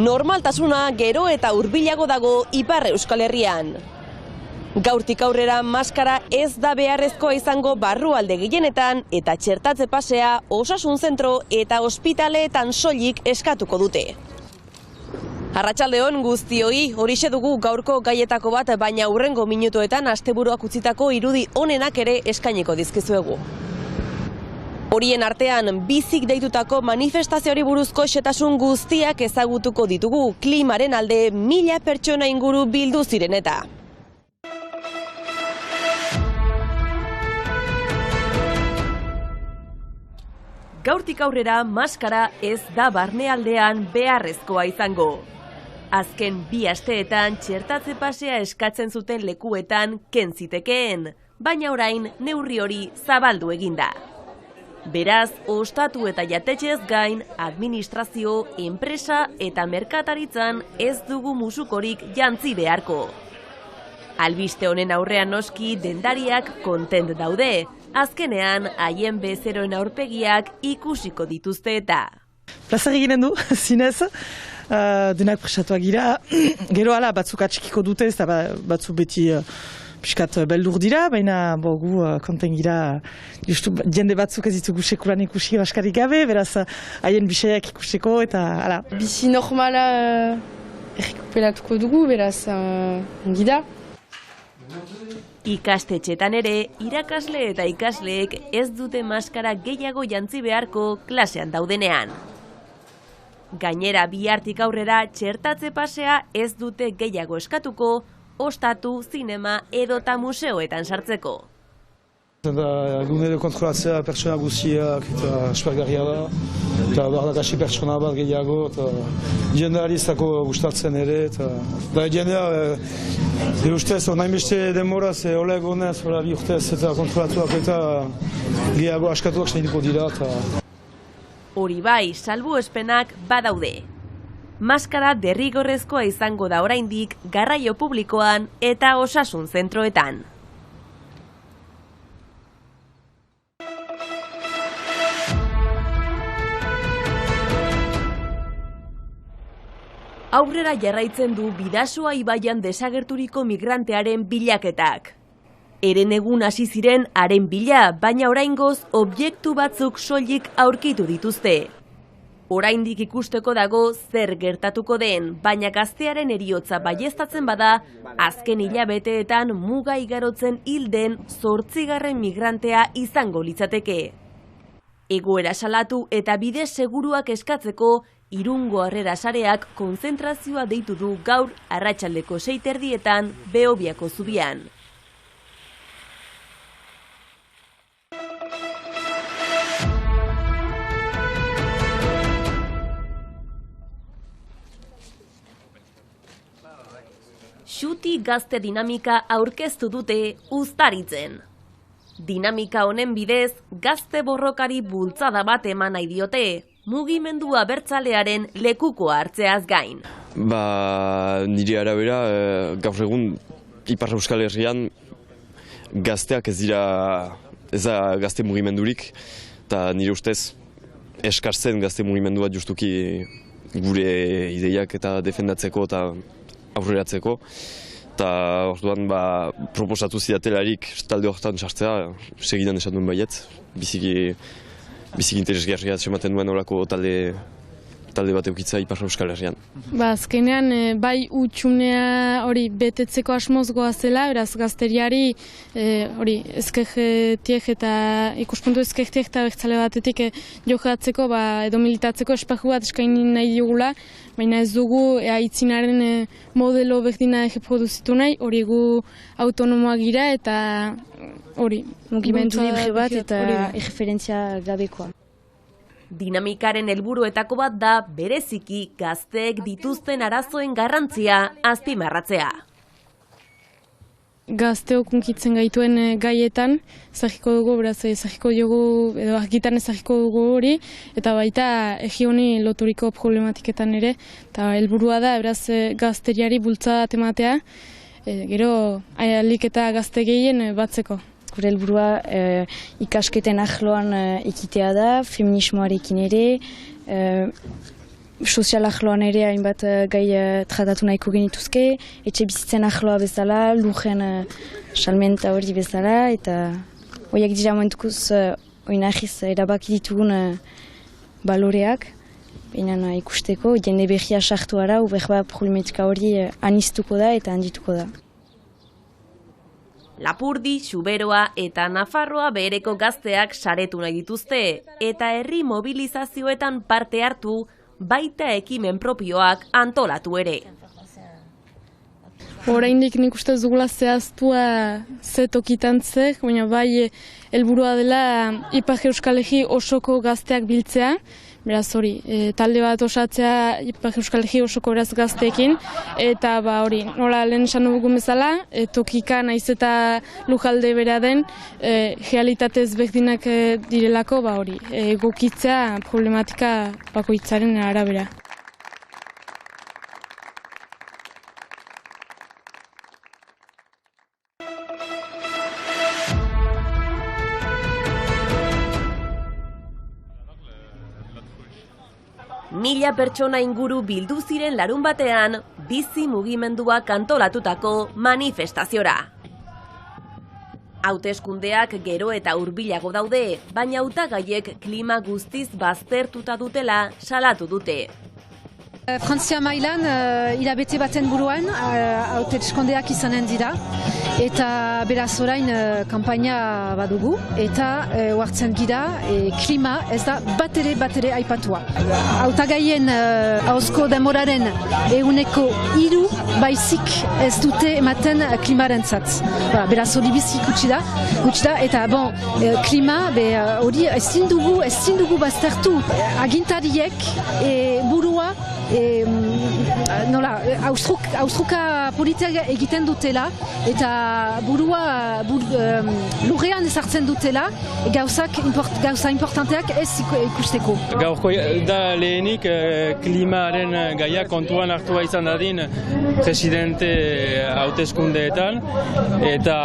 Normaltasuna gero eta hurbilago dago Ipar Euskal Herrian. Gaurtik aurrera maskara ez da beharrezkoa izango barrualde gehienetan eta txertatze pasea osasun zentro eta ospitaleetan soilik eskatuko dute. Arratsaldeon guztioi, horixe dugu gaurko gaietako bat, baina hurrengo minutuetan asteburuak utzitako irudi onenak ere eskainiko dizkizuegu. Horien artean, bizik deitutako manifestazioari buruzko xehetasun guztiak ezagutuko ditugu, klimaren alde 1000 pertsona inguru bildu ziren eta. Gaurtik aurrera maskara ez da barnealdean beharrezkoa izango. Azken 2 asteetan txertatze pasea eskatzen zuten lekuetan ken zitekeen, baina orain neurri hori zabaldu eginda. Beraz, ostatu eta jatetxez gain, administrazio, enpresa eta merkataritzan ez dugu musukorik jantzi beharko. Albiste honen aurrean noski dendariak kontent daude, azkenean haien bezeroen aurpegiak ikusiko dituzte eta. Plazer eginen du, zinez, denak presatuak gira, gero ala batzuk atxikiko dute, eta batzuk beti piskat beldur dira, baina gu konten gira, justu jende batzuk ez ditugu sekulan ikusi baskarik gabe, beraz haien bisaiak ikusteko eta ala. Bizi normala errekuperatuko dugu, beraz ongi da. Ikastetxetan ere, irakasle eta ikasleek ez dute maskara gehiago jantzi beharko klasean daudenean. Gainera bihartik aurrera txertatze pasea ez dute gehiago eskatuko, ostatu, zinema edota museoetan sartzeko. Egunero kontrolatzea pertsona guztiak eta aspergarria da, eta bardakasi pertsona bat gehiago, eta jendeari ez dako gustatzen ere, eta jendea, ustez, nahi beste denboraz, oleg honez, bi urtez, eta kontrolatuak eta gehiago askatuak zainiko dira. Hori bai, salbuespenak badaude. Maskara derrigorrezkoa izango da oraindik garraio publikoan eta osasun zentroetan. Aurrera jarraitzen du Bidasoa ibaian desagerturiko migrantearen bilaketak. Herenegun hasi ziren haren bila, baina oraingoz objektu batzuk soilik aurkitu dituzte. Oraindik ikusteko dago zer gertatuko den, baina gaztearen heriotza baieztatzen bada, azken hilabeteetan muga igarotzen hil den 8. migrantea izango litzateke. Egoera salatu eta bide seguruak eskatzeko, Irungo Harrera Sareak konzentrazioa deitu du gaur arratsaldeko 6:30 Behobiako zubian. Xuti gazte dinamika aurkeztu dute Uztaritzen. Dinamika honen bidez, gazte borrokari bultzada bat eman nahi diote, mugimendu abertzalearen lekukoa hartzeaz gain. Nire arabera, gaur egun Ipar Euskal Herrian gazteak ez da gazte mugimendurik, eta nire ustez eskartzen gazte mugimendua justuki gure ideiak eta defendatzeko eta aurreratzeko, eta orduan proposatu zidatelarik talde horretan sartzea, segidan esan duen baiet, biziki interesgarria ematen duen horako talde bat eukitza Ipar Euskal Herrian. Azkenean, bai utxunea hori betetzeko asmozgoa zela, beraz gazteriari ezkertiek eta ikuspuntu ezkertiek eta bertzale batetik jokatzeko edo militatzeko esparru bat eskaini nahi digula, baina ez dugu aitzinaren modelo berdina reproduzitu nahi, hori gu autonomoak gira eta hori mugimendu libre bat eta erreferentzia gabekoa. Dinamikaren helburuetako bat da bereziki gazteek dituzten arazoen garrantzia azpimarratzea. Gazteok hunkitzen gaituen gaietan, ezagiko dugu, beraz ezagiko dugu, edo argitan ezagiko dugu hori, eta baita egi honi loturiko problematiketan ere, eta helburua da, beraz gazteriari bultzada ematea, gero ahalik eta gazte gehien batzeko. Gure helburua ikasketen ahloan ikitea da, feminismoarekin ere, sozial ahloan ere hainbat gai tratatu nahiko genituzke, etxe bizitzen ahloa bezala, lujen salmenta hori bezala, eta horiek dira momentukuz oinahiz erabaki ditugun baloreak, baina ikusteko, jende behia sartu ara, uberba problematika hori aniztuko da eta handituko da. Lapurdi, Xuberoa eta Nafarroa behereko gazteak saretu nahi dituzte eta herri mobilizazioetan parte hartu, baita ekimen propioak antolatu ere. Oraindik nik uste dugula zehaztua ze tokitan zer, baina bai helburua dela Ipar Euskal Herri osoko gazteak biltzea. Beraz hori, talde bat osatzea Ipar Euskal Herri osoko beraz gazteekin, eta hori, nola lehen esan dugun bezala, tokika naiz eta lujalde bera den, realitate ezberdinak direlako, hori, egokitzea problematika bakoitzaren arabera. Mila pertsona inguru bildu ziren larun batean, bizi mugimenduak antolatutako manifestaziora. Hauteskundeak gero eta hurbilago daude, baina hautagaiek klima guztiz baztertuta dutela salatu dute. Frantzia mailan hilabete baten buruan hauteskundeak izanen dira eta beraz orain kanpaina badugu eta hartzen gira klima ez da batere aipatua. Hautagaien ahozko denboraren 3% baizik ez dute ematen klimarentzat. Beraz hori bizi gutxi da eta klima hori ezin dugu baztertu agintariek burua austruka politika egiten dutela eta burua lurrean ezartzen dutela gauza importanteak ez ikusteko. Gaurko da lehenik klimaren gaia kontuan hartua izan dadin presidente hauteskundeetan eta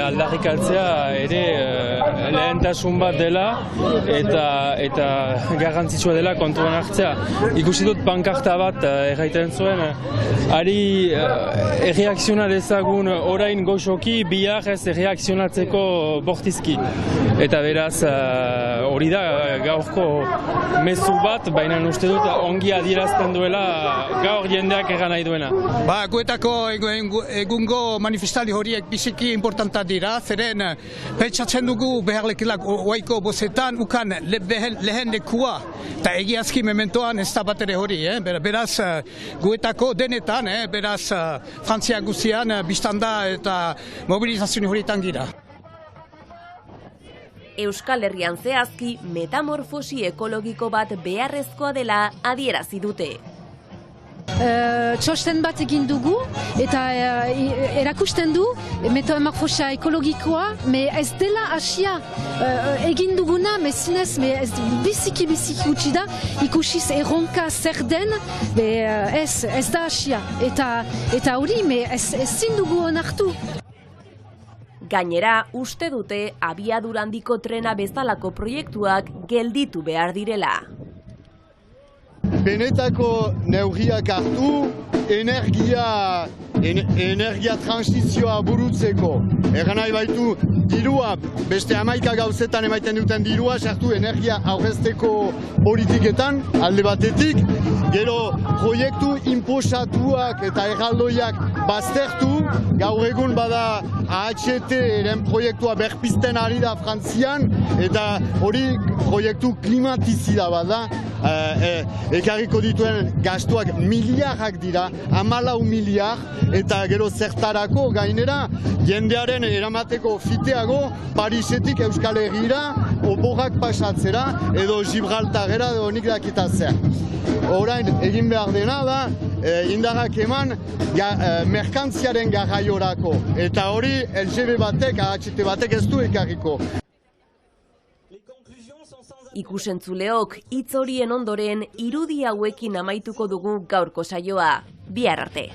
aldarrikatzea ere lehentasun bat dela eta garrantzitsua dela kontuan hartzea. Ikusi dut pankarta bat erraiten zuen, ari erreakziona dezagun orain goxoki, bihar ez erreakzionatzeko bortizki. Eta beraz, hori da gaurko mezu bat, baina uste dut ongi adierazten duela gaur jendeak egan nahi duena. Guetako egungo manifestali horiek biziki importanta dira, zeren pentsatzen dugu beharlekilak oaiko bozetan ukan lehen lekua, eta egiazki mementoan ez da batere hori. Beraz, guetako denetan, beraz, Frantzia guztian biztanda eta mobilizazio horietan gira. Euskal Herrian zehazki metamorfosi ekologiko bat beharrezkoa dela adierazi dute. Txosten bat egin dugu eta erakusten du metamorfosia ekologikoa, ez dela hasia egin duguna, zinez biziki gutxi da, ikusiz erronka zer den, ez da hasia. Eta hori ezin dugu onartu. Gainera, uste dute abiadura handiko trena bezalako proiektuak gelditu behar direla. Benetako neurriak hartu, energia transizioa burutzeko. Egan nahi baitu, dirua, beste 11 gauzetan emaiten duten dirua, sartu energia aurrezteko politiketan, alde batetik, gero proiektu inposatuak eta erraldoiak baztertu, gaur egun bada AHT-ren proiektua berpizten ari da Frantzian, eta hori proiektu klimatizida bada, ekarriko dituen gastuak miliarrak dira, 14 miliar, eta gero zertarako gainera, jendearen eramateko fiteago Parisetik Euskal Herrira, oporrak pasatzera, edo Gibraltarera, edo nik dakitatzea. Orain, egin behar dena da, indarrak eman merkantziaren garraiorako, eta hori LGB batek, AHT batek ez du ekarriko. Ikusentzuleok hitz horien ondoren irudi hauekin amaituko dugu gaurko saioa. Bihar arte.